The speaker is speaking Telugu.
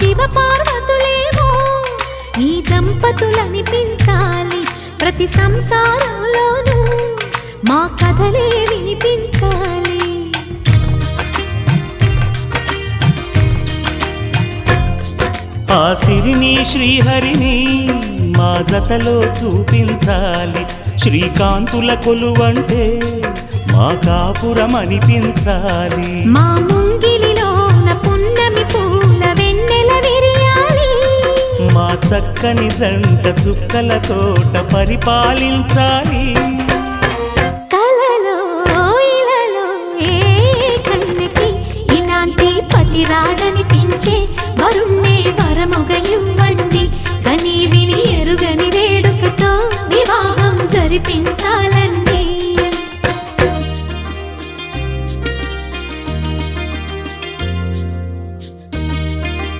శివ పార్వతులేమో ఈ దంపతులనిపించాలి, ప్రతి సంసారంలోనూ మా కథలే వినిపించాలి. ఆ సిరిని శ్రీహరిని మా జతలో చూపించాలి, శ్రీకాంతుల కొలువంటే మా కాపురం అనిపించాలి. మా ముంగిలిలోన పున్నమి పూల వెన్నెల విరియాలి, మా చక్కని జంట చుక్కల తోట పరిపాలించాలి. కలలో ఇలలో ఏ కన్నెకి ఇలాంటి పతి రాడనిపించే వరుణ్ణే వరముగ ఇవ్వండి, కని విని ఎరుగని వేడుకతో వివాహం జరిపించండి.